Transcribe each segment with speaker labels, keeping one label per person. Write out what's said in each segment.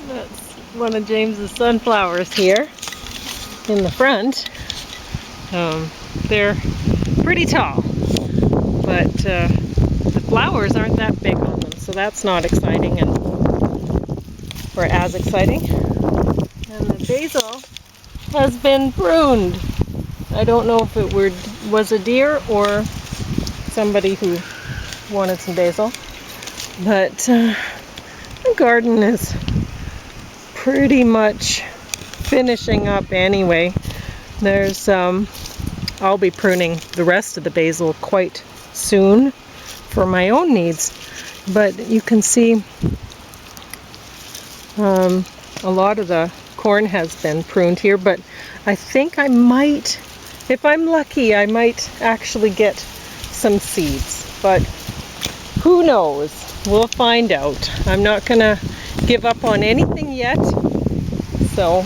Speaker 1: That's one of James's sunflowers here in the front. They're pretty tall, but the flowers aren't that big on them, so that's not exciting or as exciting. And the basil has been pruned. I don't know if it was a deer or somebody who wanted some basil, but the garden is pretty much finishing up anyway. There's I'll be pruning the rest of the basil quite soon for my own needs, but you can see a lot of the corn has been pruned here, but I think I might, if I'm lucky, I might actually get some seeds, but who knows? We'll find out. I'm not gonna give up on anything yet. So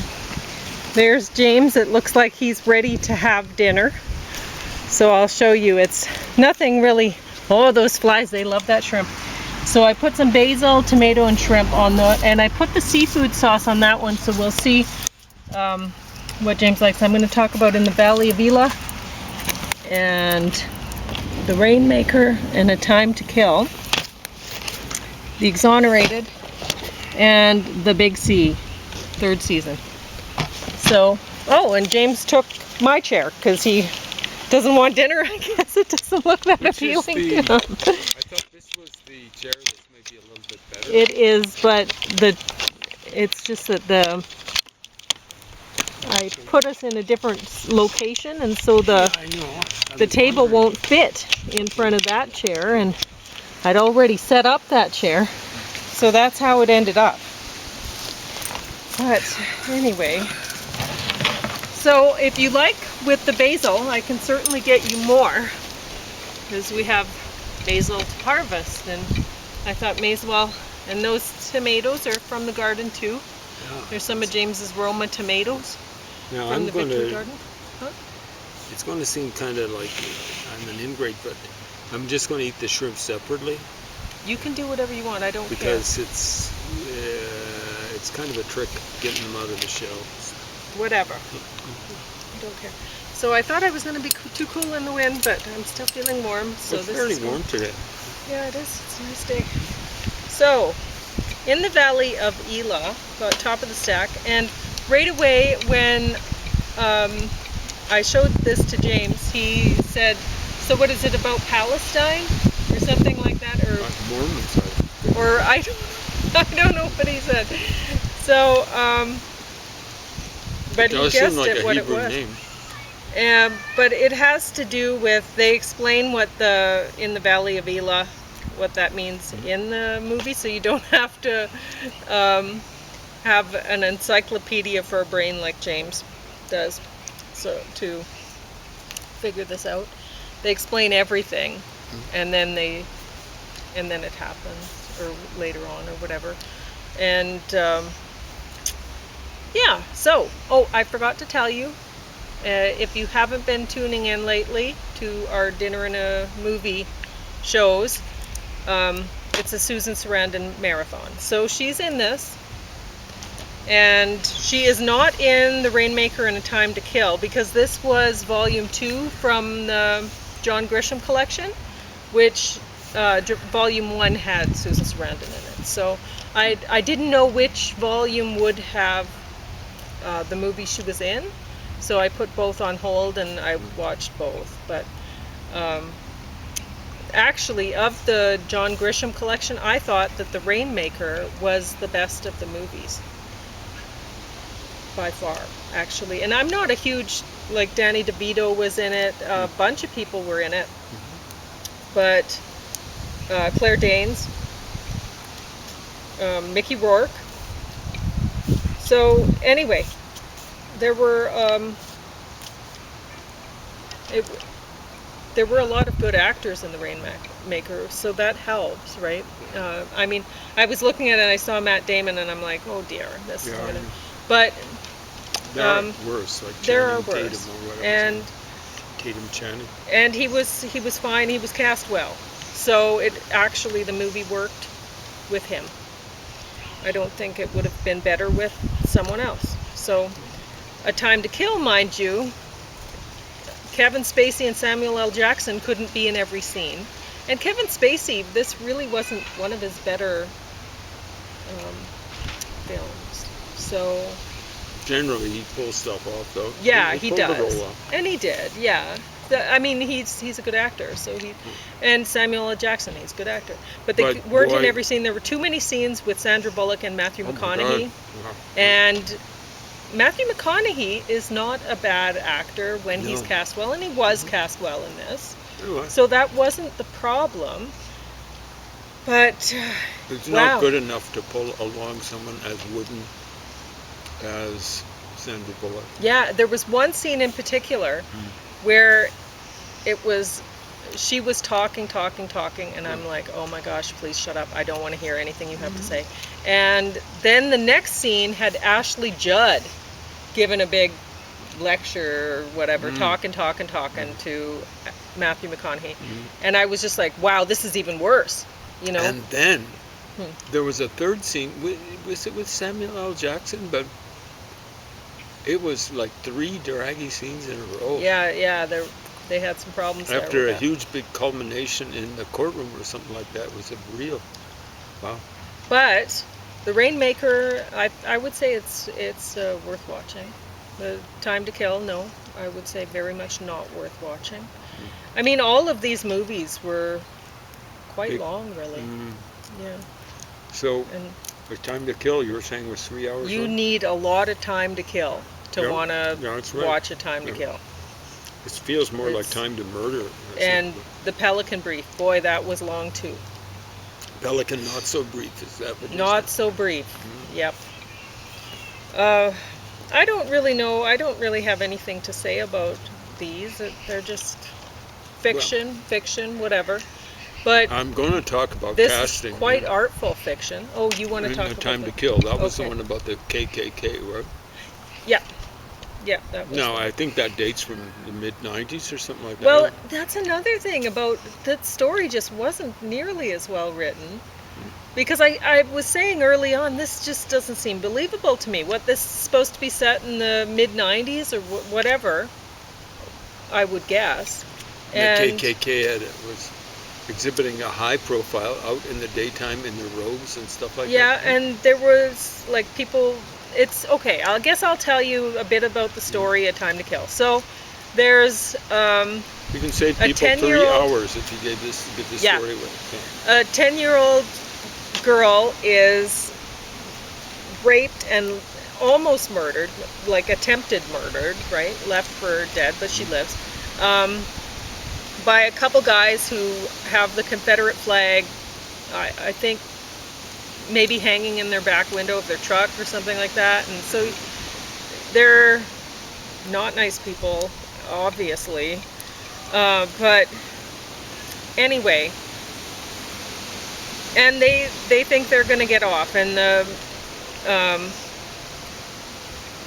Speaker 1: there's James. It looks like he's ready to have dinner. So I'll show you. It's nothing really. Oh, those flies, they love that shrimp. So I put some basil, tomato, and shrimp on and I put the seafood sauce on that one, so we'll see what James likes. I'm going to talk about in the Valley of Elah and the Rainmaker and A Time to Kill, the Exonerated, and the Big C, 3rd season. So, oh, and James took my chair because he doesn't want dinner. I guess it doesn't look that appealing to him.
Speaker 2: I thought this was the chair that's maybe a little bit better.
Speaker 1: It is, but it's just that I put us in a different location, and so the table won't fit in front of that chair, and I'd already set up that chair, so that's how it ended up. But anyway, so if you like with the basil, I can certainly get you more, because we have basil to harvest, and I thought may as well. And those tomatoes are from the garden too.
Speaker 2: Yeah.
Speaker 1: There's some of James's Roma tomatoes from the Victory Garden. Huh?
Speaker 2: It's going to seem kind of like I'm an ingrate, but I'm just going to eat the shrimp separately.
Speaker 1: You can do whatever you want. I don't care.
Speaker 2: Because it's kind of a trick getting them out of the shell.
Speaker 1: Whatever. I don't care. So I thought I was going to be too cool in the wind, but I'm still feeling warm. So
Speaker 2: it's
Speaker 1: this
Speaker 2: fairly
Speaker 1: is
Speaker 2: warm today.
Speaker 1: Yeah, it is. It's a nice day. So, in the Valley of Elah, about top of the stack, and right away when I showed this to James, he said, "So what is it about Palestine or something like that?" Or
Speaker 2: Mormons.
Speaker 1: Or I don't know what he said. So, but he guessed
Speaker 2: like
Speaker 1: it what
Speaker 2: Hebrew
Speaker 1: it was.
Speaker 2: Name.
Speaker 1: But it has to do with, they explain what in the Valley of Elah, what that means in the movie, so you don't have to have an encyclopedia for a brain like James does, so to figure this out. They explain everything, and then it happens, or later on, or whatever. And yeah, so, oh, I forgot to tell you, if you haven't been tuning in lately to our Dinner and a Movie shows, it's a Susan Sarandon Marathon. So she's in this, and she is not in the Rainmaker and A Time to Kill, because this was volume 2 from the John Grisham collection, which volume 1 had Susan Sarandon in it. So I didn't know which volume would have the movie she was in, so I put both on hold and I watched both. But actually, of the John Grisham collection, I thought that the Rainmaker was the best of the movies by far, actually. And I'm not a huge, like, Danny DeVito was in it, a bunch of people were in it, but Claire Danes, Mickey Rourke. So anyway, there were a lot of good actors in the Rainmaker, so that helps, right? I mean, I was looking at it and I saw Matt Damon and I'm like, oh dear, this is gonna... But
Speaker 2: there are worse, like
Speaker 1: there are
Speaker 2: Channing
Speaker 1: worse,
Speaker 2: Tatum or whatever.
Speaker 1: and
Speaker 2: Tatum Channing.
Speaker 1: And he was fine. He was cast well, so the movie worked with him. I don't think it would have been better with someone else. So, A Time to Kill, mind you, Kevin Spacey and Samuel L. Jackson couldn't be in every scene. And Kevin Spacey, this really wasn't one of his better films. So
Speaker 2: Generally, he pulls stuff off, though.
Speaker 1: yeah, he
Speaker 2: pulled the
Speaker 1: does,
Speaker 2: role off.
Speaker 1: and he did. Yeah, I mean, he's a good actor. So and Samuel L. Jackson, he's a good actor. But they weren't in every scene. There were too many scenes with Sandra Bullock and Matthew McConaughey.
Speaker 2: Yeah.
Speaker 1: And Matthew McConaughey is not a bad actor when he's cast well, and he was cast well in this. So that wasn't the problem. But
Speaker 2: it's not good enough to pull along someone as wooden as Sandra Bullock.
Speaker 1: Yeah, there was one scene in particular where she was talking, and I'm like, oh my gosh, please shut up. I don't want to hear anything you have to say. And then the next scene had Ashley Judd given a big lecture or whatever, talking to Matthew McConaughey. And I was just like, wow, this is even worse, you know?
Speaker 2: And then there was a third scene, was it with Samuel L. Jackson? But it was like 3 draggy scenes in a row.
Speaker 1: Yeah, they had some problems there.
Speaker 2: After a huge big culmination in the courtroom or something like that, it was a real, wow.
Speaker 1: But the Rainmaker, I would say it's worth watching. The Time to Kill, no, I would say very much not worth watching. I mean, all of these movies were quite long, really. Yeah.
Speaker 2: So, with Time to Kill, you were saying was 3 hours
Speaker 1: You
Speaker 2: long?
Speaker 1: need a lot of time to kill to want to watch A Time to Kill.
Speaker 2: It feels more like Time to Murder.
Speaker 1: And The Pelican Brief, boy, that was long too.
Speaker 2: Pelican Not So Brief, is that what
Speaker 1: Not So Brief, yep. I don't really know, I don't really have anything to say about these. They're just fiction, whatever. But
Speaker 2: I'm going to talk about
Speaker 1: this
Speaker 2: casting.
Speaker 1: Is quite artful fiction. Oh, you want to talk about
Speaker 2: Time to Kill? That was the one about the KKK, right?
Speaker 1: Yeah, that was.
Speaker 2: No, I think that dates from the mid-90s or something like that.
Speaker 1: Well, that's another thing about that story. Just wasn't nearly as well written. Because I was saying early on, this just doesn't seem believable to me. What, this is supposed to be set in the mid-90s or whatever, I would guess.
Speaker 2: And the KKK was exhibiting a high profile out in the daytime in their robes and stuff like that.
Speaker 1: Yeah, and there was, like, people... It's okay. I guess I'll tell you a bit about the story of Time to Kill. So, there's
Speaker 2: you can save people 3 hours if you give this story away.
Speaker 1: A 10-year-old girl is raped and almost murdered, like attempted murdered, right? Left for dead, but she lives. By a couple guys who have the Confederate flag, I think, maybe hanging in their back window of their truck or something like that. And so they're not nice people, obviously. But anyway, and they think they're going to get off. And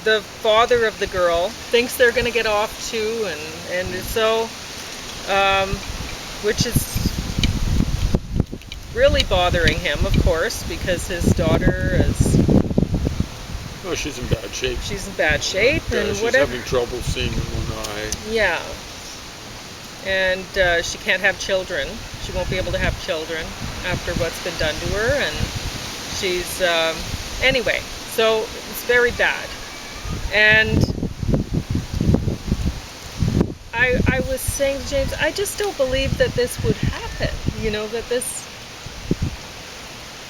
Speaker 1: the father of the girl thinks they're going to get off too. And so, which is really bothering him, of course, because his daughter is...
Speaker 2: Oh, she's in bad shape.
Speaker 1: She's in bad shape, and
Speaker 2: she's
Speaker 1: whatever.
Speaker 2: having trouble seeing in one eye.
Speaker 1: Yeah. And she can't have children. She won't be able to have children after what's been done to her, and she's... anyway, so it's very bad. And I was saying to James, I just don't believe that this would happen, you know, that this...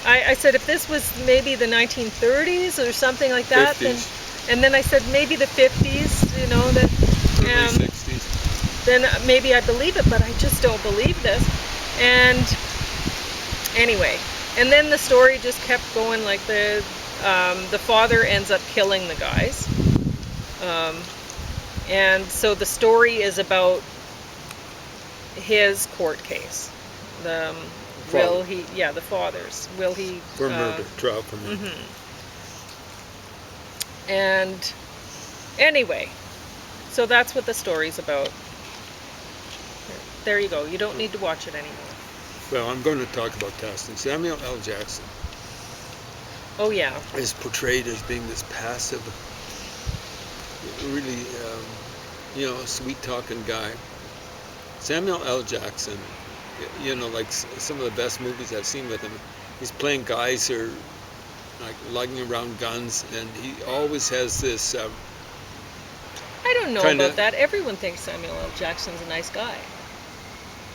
Speaker 1: I said if this was maybe the 1930s or something like that,
Speaker 2: 50s.
Speaker 1: then I said maybe the 50s, you know, that
Speaker 2: Early 60s.
Speaker 1: Then maybe I believe it, but I just don't believe this. And anyway, and then the story just kept going. Like the father ends up killing the guys, and so the story is about his court case. The father's. Will he...
Speaker 2: For murder, trial for murder.
Speaker 1: Mm-hmm. And anyway, so that's what the story's about. There you go. You don't need to watch it anymore.
Speaker 2: Well, I'm going to talk about casting. Samuel L. Jackson.
Speaker 1: Oh yeah.
Speaker 2: is portrayed as being this passive, really, sweet-talking guy. Samuel L. Jackson, like some of the best movies I've seen with him, he's playing guys who are like lugging around guns, and he always has this.
Speaker 1: I don't know about that. Everyone thinks Samuel L. Jackson's a nice guy.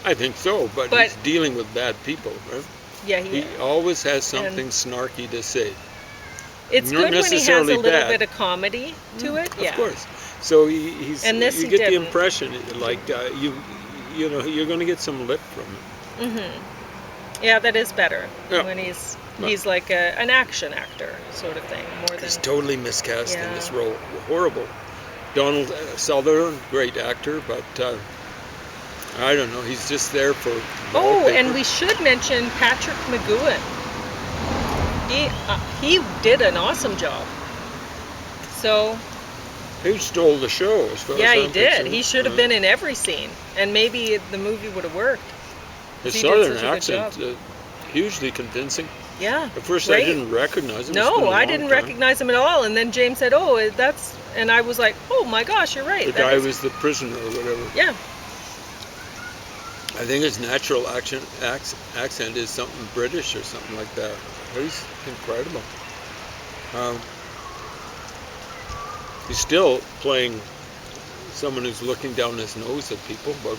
Speaker 2: I think so, but he's dealing with bad people, right?
Speaker 1: Yeah,
Speaker 2: he always has something snarky to say.
Speaker 1: It's
Speaker 2: Not
Speaker 1: good when he has a little bit of comedy to it.
Speaker 2: Of course. So he's.
Speaker 1: And this
Speaker 2: you get the impression, like you're going to get some lip from him.
Speaker 1: Mm-hmm. Yeah, that is better when he's like an action actor sort of thing.
Speaker 2: He's totally miscast in this role. Horrible. Donald Sutherland, great actor, but I don't know. He's just there for.
Speaker 1: Oh, and we should mention Patrick McGoohan. He did an awesome job. So.
Speaker 2: He stole the show, as far as
Speaker 1: he
Speaker 2: I'm
Speaker 1: did.
Speaker 2: concerned.
Speaker 1: He should have been in every scene, and maybe the movie would have worked.
Speaker 2: His southern accent, hugely convincing.
Speaker 1: Yeah.
Speaker 2: At first, I didn't recognize him.
Speaker 1: No, I didn't recognize him at all. And then James said, "Oh, that's," and I was like, "Oh my gosh, you're right."
Speaker 2: The guy was the prisoner or whatever.
Speaker 1: Yeah.
Speaker 2: I think his natural accent is something British or something like that. He's incredible. He's still playing someone who's looking down his nose at people, but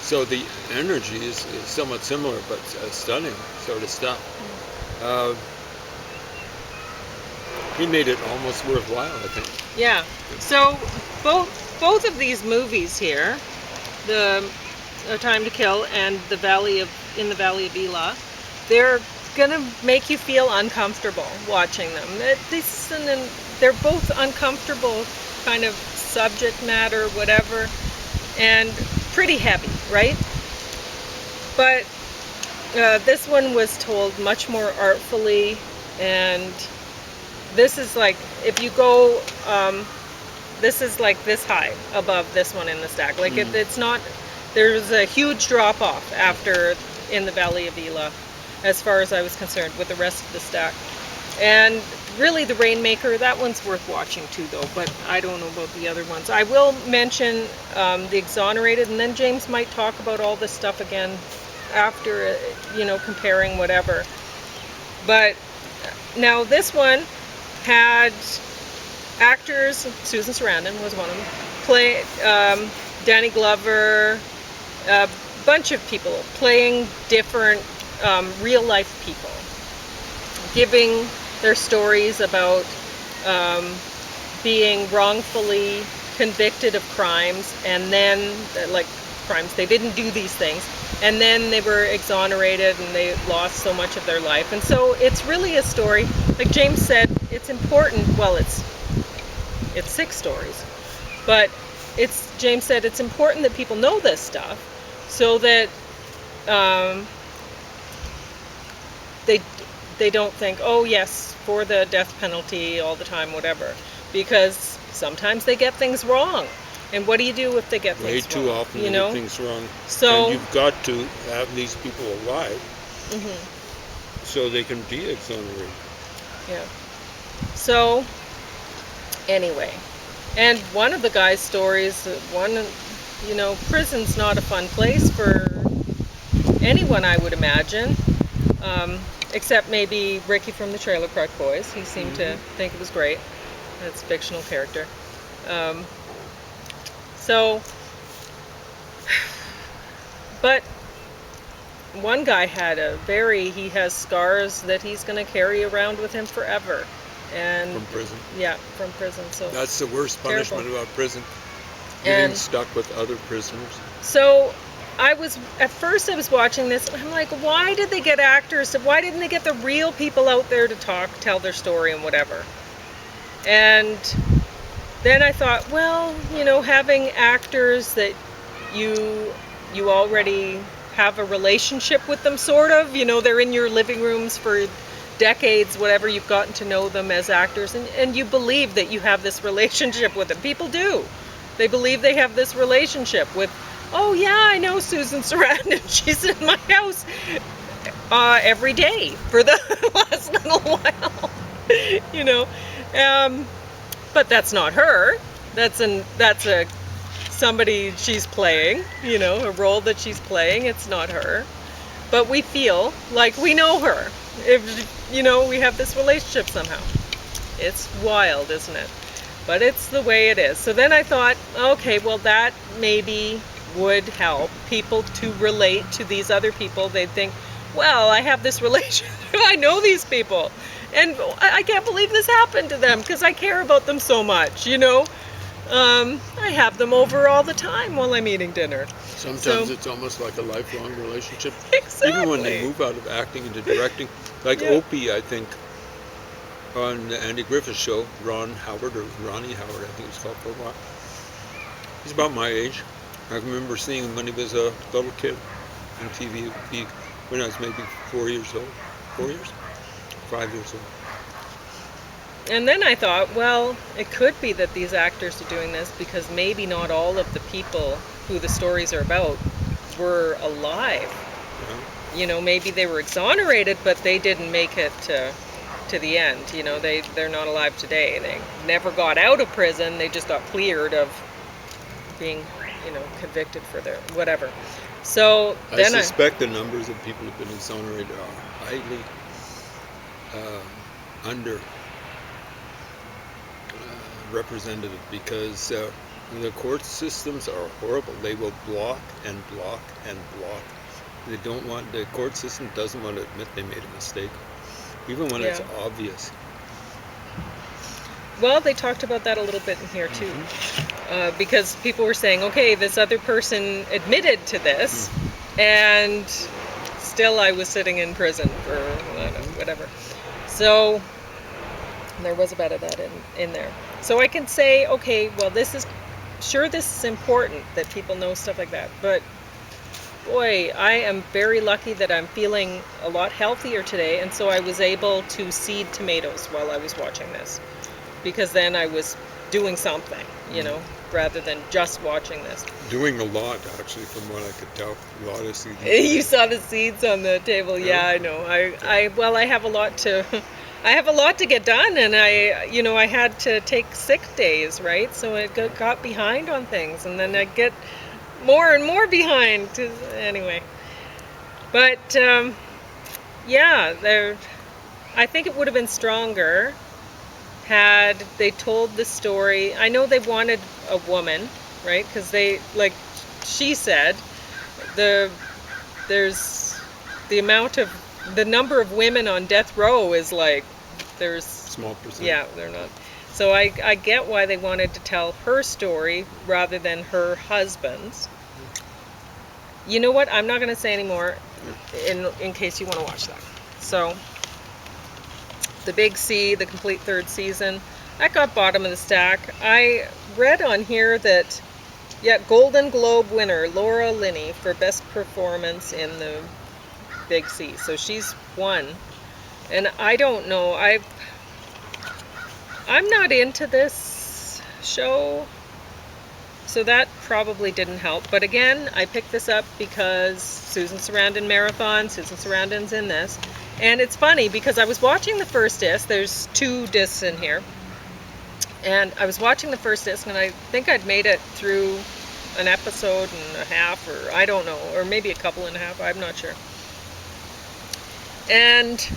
Speaker 2: so the energy is somewhat similar, but stunning sort of stuff. He made it almost worthwhile, I think.
Speaker 1: Yeah. So both of these movies here, the A Time to Kill and In the Valley of Elah, they're gonna make you feel uncomfortable watching them. They're both uncomfortable kind of subject matter, whatever, and pretty heavy, right? But this one was told much more artfully, and this is like, if you go, this is like this high above this one in the stack. Like it's not, there's a huge drop off after In the Valley of Elah, as far as I was concerned, with the rest of the stack. And really the Rainmaker, that one's worth watching too though, but I don't know about the other ones. I will mention the Exonerated, and then James might talk about all this stuff again after, comparing whatever. But now this one had actors, Susan Sarandon was one of them, play Danny Glover, a bunch of people playing different real life people, giving their stories about being wrongfully convicted of crimes, and then like crimes they didn't do these things, and then they were exonerated and they lost so much of their life. And so it's really a story, like James said, it's important. Well, it's 6 stories, but James said it's important that people know this stuff so that they don't think, oh yes, for the death penalty all the time, whatever, because sometimes they get things wrong. And what do you do if they get things wrong?
Speaker 2: Way too often they get things wrong.
Speaker 1: So,
Speaker 2: and you've got to have these people alive so they can be exonerated.
Speaker 1: Yeah. So, anyway, and one of the guy's stories, prison's not a fun place for anyone, I would imagine, except maybe Ricky from the Trailer Park Boys. He seemed to think it was great. That's a fictional character. But one guy he has scars that he's going to carry around with him forever. And
Speaker 2: from prison.
Speaker 1: Yeah, from prison. So
Speaker 2: that's the worst punishment about prison. Getting stuck with other prisoners.
Speaker 1: So at first I was watching this, and I'm like, why did they get actors? Why didn't they get the real people out there to tell their story and whatever? And then I thought, well, having actors that you already have a relationship with them, sort of, they're in your living rooms for decades, whatever, you've gotten to know them as actors, and you believe that you have this relationship with them. People do. They believe they have this relationship with, oh yeah, I know Susan Sarandon, she's in my house. every day for the last little while. You know, but that's not her. That's a somebody she's playing. You know, a role that she's playing. It's not her, but we feel like we know her. If you know, we have this relationship somehow. It's wild, isn't it? But it's the way it is. So then I thought, okay, well, that maybe would help people to relate to these other people. They'd think, well, I have this relationship. I know these people. And I can't believe this happened to them because I care about them so much, you know. I have them over all the time while I'm eating dinner.
Speaker 2: Sometimes it's almost like a lifelong relationship.
Speaker 1: Exactly.
Speaker 2: Even when they move out of acting into directing. Like Opie, I think, on the Andy Griffith show, Ron Howard, or Ronnie Howard, I think it's called for a while. He's about my age. I remember seeing him when he was a little kid on TV, when I was maybe 4 years old. 4 years? 5 years old.
Speaker 1: And then I thought, well, it could be that these actors are doing this because maybe not all of the people who the stories are about were alive.
Speaker 2: Yeah.
Speaker 1: You know, maybe they were exonerated, but they didn't make it to the end. You know, they're not alive today. They never got out of prison. They just got cleared of being, you know, convicted for their whatever. So then
Speaker 2: I suspect the numbers of people who've been exonerated are highly under representative because the court systems are horrible. They will block and block and block. The court system doesn't want to admit they made a mistake, even when it's obvious.
Speaker 1: Well, they talked about that a little bit in here too, because people were saying, okay, this other person admitted to this, and still I was sitting in prison for whatever. So there was a bit of that in there. So I can say, okay, well, this is important that people know stuff like that, but boy, I am very lucky that I'm feeling a lot healthier today, and so I was able to seed tomatoes while I was watching this, because then I was doing something, you know, rather than just watching this.
Speaker 2: Doing a lot, actually, from what I could tell. A lot of seeds.
Speaker 1: You saw the seeds on the table. Yeah, I know. I have a lot to get done, and I had to take sick days, right? So I got behind on things, and then I get more and more behind. Anyway, but I think it would have been stronger had they told the story. I know they wanted a woman, right? Because they, like she said, there's the number of women on death row is like there's
Speaker 2: small percent.
Speaker 1: Yeah, they're not. So I get why they wanted to tell her story rather than her husband's. You know what? I'm not going to say anymore in case you want to watch that. So, The Big C, the complete third season, that got bottom of the stack. I read on here that, Golden Globe winner Laura Linney for best performance in The Big C. So she's won. And I don't know. I'm not into this show, so that probably didn't help. But again, I picked this up because Susan Sarandon Marathon, Susan Sarandon's in this. And it's funny because I was watching the first disc. There's 2 discs in here. And I was watching the first disc, and I think I'd made it through an episode and a half, or I don't know, or maybe a couple and a half, I'm not sure. And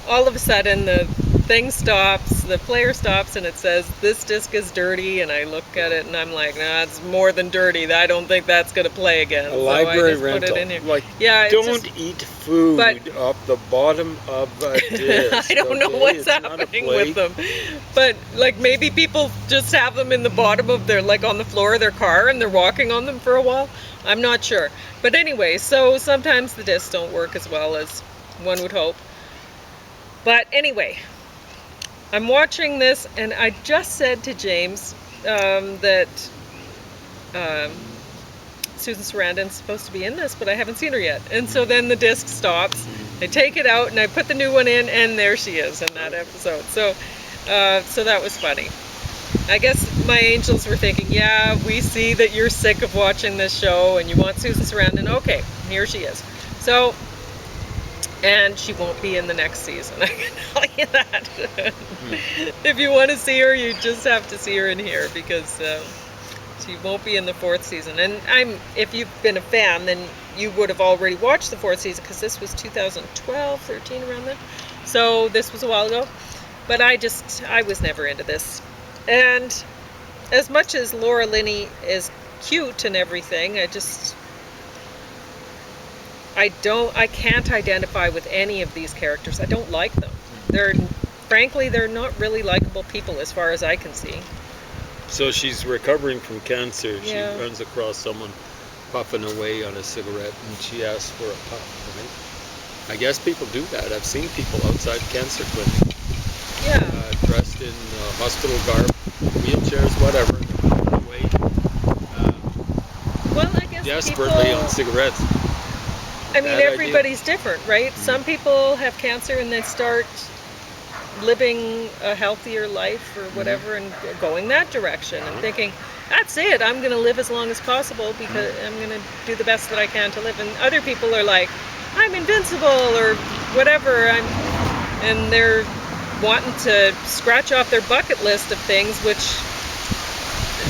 Speaker 1: all of a sudden the thing stops, the player stops, and it says, this disc is dirty, and I look at it and I'm like, nah, it's more than dirty. I don't think that's going to play again.
Speaker 2: A library rental.
Speaker 1: Put it in here.
Speaker 2: Like, don't eat food off the bottom of a disc.
Speaker 1: I don't know what's happening with them. But, like, maybe people just have them in the bottom of their, like, on the floor of their car, and they're walking on them for a while. I'm not sure. But anyway, so sometimes the discs don't work as well as one would hope. But anyway, I'm watching this, and I just said to James that Susan Sarandon's supposed to be in this, but I haven't seen her yet. And so then the disc stops. I take it out, and I put the new one in, and there she is in that episode. So that was funny. I guess my angels were thinking, yeah, we see that you're sick of watching this show, and you want Susan Sarandon. Okay, here she is. So And she won't be in the next season, I can tell you that. If you want to see her, you just have to see her in here, because she won't be in the 4th season. And if you've been a fan, then you would have already watched the 4th season, because this was 2012, 13, around then. So this was a while ago. But I was never into this. And as much as Laura Linney is cute and everything, I can't identify with any of these characters. I don't like them. Frankly, they're not really likable people as far as I can see.
Speaker 2: So she's recovering from cancer.
Speaker 1: Yeah.
Speaker 2: She runs across someone puffing away on a cigarette, and she asks for a puff, right? I guess people do that. I've seen people outside cancer clinic, dressed in hospital garb, wheelchairs, whatever, puffing away,
Speaker 1: well, I guess
Speaker 2: desperately on cigarettes.
Speaker 1: I mean, everybody's different, right? Some people have cancer and they start living a healthier life or whatever, and going that direction and thinking, that's it, I'm going to live as long as possible because I'm going to do the best that I can to live. And other people are like, I'm invincible or whatever, and they're wanting to scratch off their bucket list of things which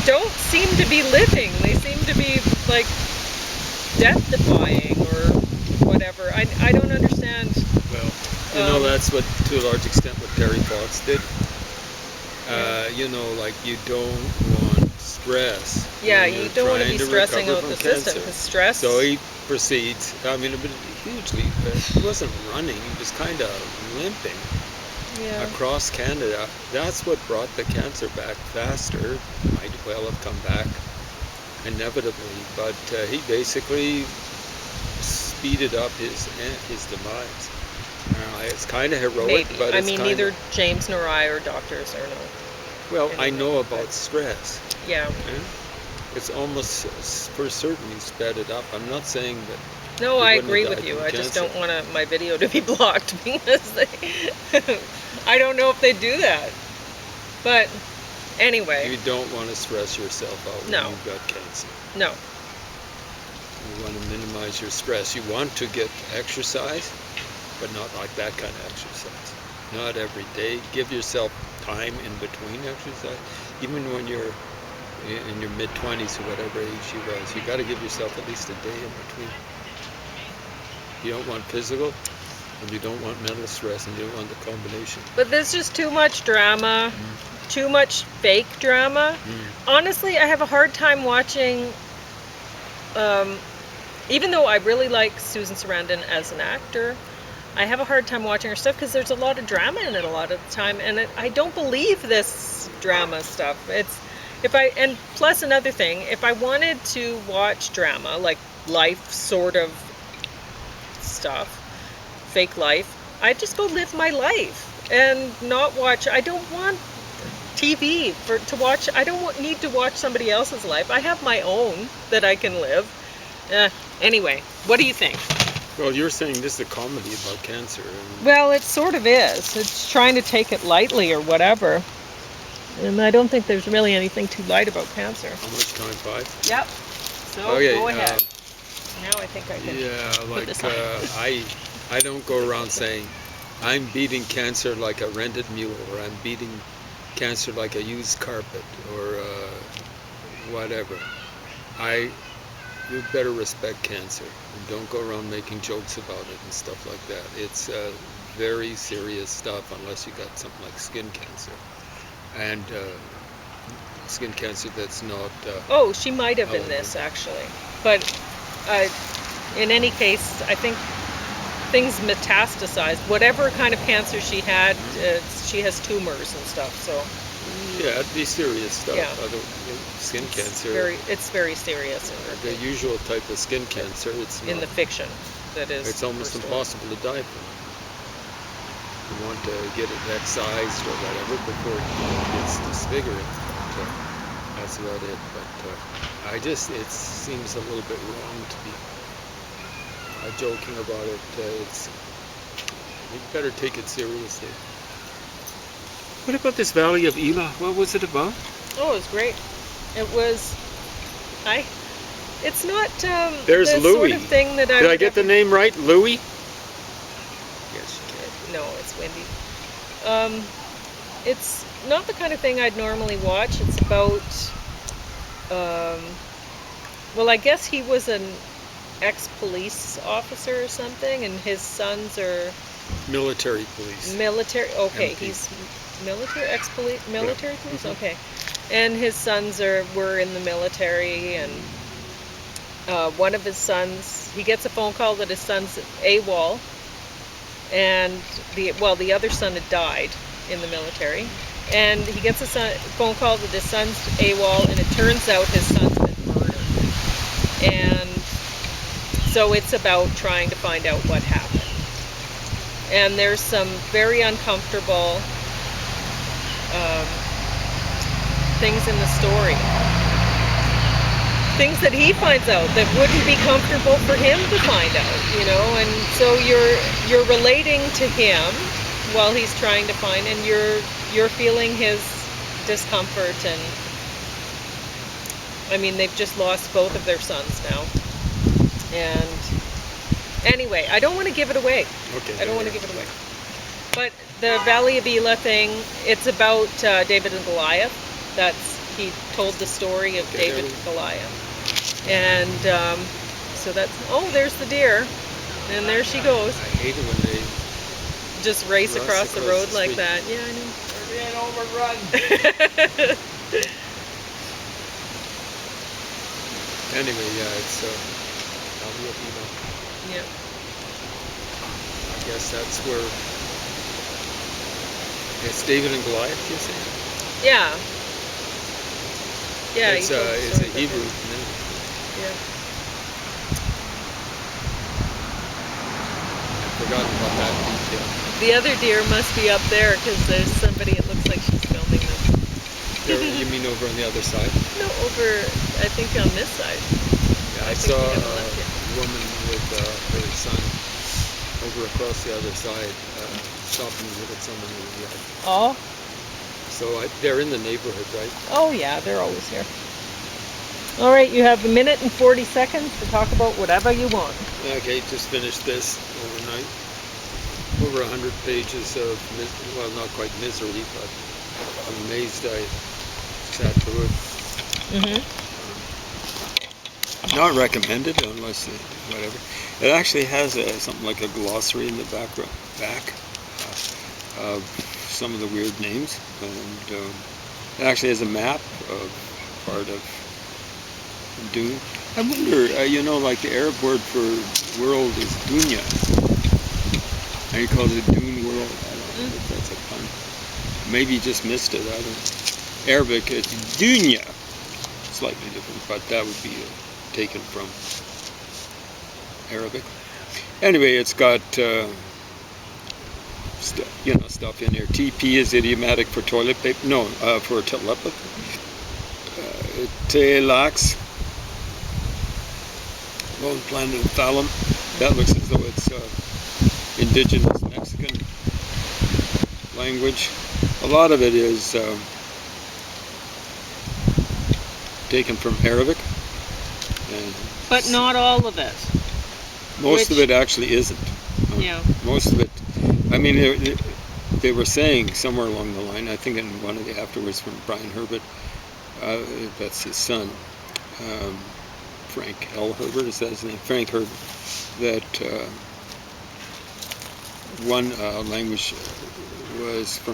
Speaker 1: don't seem to be living. They seem to be like death-defying or whatever. I don't understand.
Speaker 2: Well, that's what, to a large extent, what Terry Fox did. Like, you don't want stress.
Speaker 1: Yeah, you don't want to be stressing out the system, because stress.
Speaker 2: So he proceeds. I mean, hugely. He wasn't running. He was kind of limping across Canada. That's what brought the cancer back faster. Might well have come back inevitably, but he basically speeded up his demise. It's kind of heroic,
Speaker 1: Maybe.
Speaker 2: but
Speaker 1: neither James nor I are doctors or no.
Speaker 2: Well, I know about stress.
Speaker 1: Yeah.
Speaker 2: It's almost for certain he sped it up. I'm not saying that.
Speaker 1: No, I agree with you. I just don't want my video to be blocked, because I don't know if they do that. But anyway.
Speaker 2: You don't want to stress yourself out when you've got cancer.
Speaker 1: No.
Speaker 2: You want to minimize your stress. You want to get exercise, but not like that kind of exercise. Not every day. Give yourself time in between exercise. Even when you're in your mid-20s or whatever age you was, you got to give yourself at least a day in between. You don't want physical, and you don't want mental stress, and you don't want the combination.
Speaker 1: But there's just too much drama, too much fake drama. Honestly, I have a hard time watching, even though I really like Susan Sarandon as an actor, I have a hard time watching her stuff because there's a lot of drama in it a lot of the time, and I don't believe this drama stuff. And plus another thing, if I wanted to watch drama, like life sort of stuff, fake life, I'd just go live my life and not watch. I don't want TV to watch. I don't need to watch somebody else's life. I have my own that I can live. Anyway, what do you think?
Speaker 2: Well, you're saying this is a comedy about cancer.
Speaker 1: Well, it sort of is. It's trying to take it lightly or whatever. And I don't think there's really anything too light about cancer.
Speaker 2: How much time? 5?
Speaker 1: Yep. So go ahead. Now I think I can put this on.
Speaker 2: I don't go around saying, I'm beating cancer like a rented mule, or I'm beating cancer like a used carpet, or whatever. You better respect cancer, and don't go around making jokes about it and stuff like that. It's very serious stuff, unless you got something like skin cancer, and skin cancer that's not.
Speaker 1: She might have in this actually, but in any case, I think things metastasized. Whatever kind of cancer she had, she has tumors and stuff. So.
Speaker 2: Yeah, it'd be serious stuff.
Speaker 1: Yeah.
Speaker 2: Skin cancer.
Speaker 1: It's very serious.
Speaker 2: The usual type of skin cancer. It's
Speaker 1: in the fiction. That is.
Speaker 2: It's almost impossible to die from. You want to get it excised or whatever before it gets disfiguring. But, that's about it. But it seems a little bit wrong to be joking about it. You better take it seriously. What about this Valley of Elah? What was it about?
Speaker 1: Oh, it was great. It was. It's not
Speaker 2: There's
Speaker 1: the
Speaker 2: Louis.
Speaker 1: sort of thing that
Speaker 2: Did I get the name right? Louis?
Speaker 1: it's windy. It's not the kind of thing I'd normally watch. It's about, well, I guess he was an ex-police officer or something, and his sons are
Speaker 2: Military police.
Speaker 1: military. Okay,
Speaker 2: MP.
Speaker 1: he's military, ex-police, military police.
Speaker 2: Mhm.
Speaker 1: Okay, and his sons were in the military, and one of his sons, he gets a phone call that his son's AWOL, and the other son had died in the military, and he gets a phone call that his son's AWOL, and it turns out his son's been murdered. And so it's about trying to find out what happened. And there's some very uncomfortable things in the story. Things that he finds out that wouldn't be comfortable for him to find out, you know, and so you're relating to him while he's trying to find, and you're feeling his discomfort. And I mean, they've just lost both of their sons now. And anyway, I don't want to give it away.
Speaker 2: Okay.
Speaker 1: I don't want to give it away. But the Valley of Elah thing, it's about David and Goliath. He told the story of David and Goliath. And so that's, oh, there's the deer. And there she goes.
Speaker 2: I hate it when they
Speaker 1: Just race across the road like that. Yeah, I know.
Speaker 2: They're being overrun. Anyway, yeah, it's Valley of Elah.
Speaker 1: Yeah.
Speaker 2: I guess that's where it's David and Goliath, you say?
Speaker 1: Yeah. Yeah.
Speaker 2: It's
Speaker 1: he told the
Speaker 2: a
Speaker 1: story about
Speaker 2: Hebrew
Speaker 1: that.
Speaker 2: myth.
Speaker 1: Yeah.
Speaker 2: I've forgotten about that detail.
Speaker 1: The other deer must be up there because there's somebody, it looks like she's filming them.
Speaker 2: You mean over on the other side?
Speaker 1: No, over, I think on this side.
Speaker 2: Yeah, I
Speaker 1: think
Speaker 2: saw
Speaker 1: we
Speaker 2: a
Speaker 1: haven't left yet.
Speaker 2: woman with her son over across the other side shopping with someone in the yard.
Speaker 1: Oh.
Speaker 2: So they're in the neighborhood, right?
Speaker 1: Oh yeah, they're always here. All right, you have a minute and 40 seconds to talk about whatever you want.
Speaker 2: Okay, just finished this overnight. Over 100 pages of, well, not quite misery, but I'm amazed I sat through it.
Speaker 1: Mm-hmm.
Speaker 2: Not recommended unless whatever. It actually has something like a glossary in the back of some of the weird names, and it actually has a map of part of Dune. I wonder, like the Arab word for world is dunya, and he calls it Dune world. I don't know if that's a pun. Maybe he just missed it. I don't know. Arabic, it's dunya. Slightly different, but that would be taken from Arabic. Anyway, it's got stuff in here. TP is idiomatic for toilet paper. No, for telepathy. Telax, lone planet of Thalum. That looks as though it's indigenous Mexican language. A lot of it is taken from Arabic.
Speaker 1: But not all of it.
Speaker 2: Most of it actually isn't.
Speaker 1: Yeah.
Speaker 2: Most of it, I mean, they were saying somewhere along the line, I think in one of the afterwards from Brian Herbert, that's his son, Frank L. Herbert, is that his name? Frank Herbert, that one language was from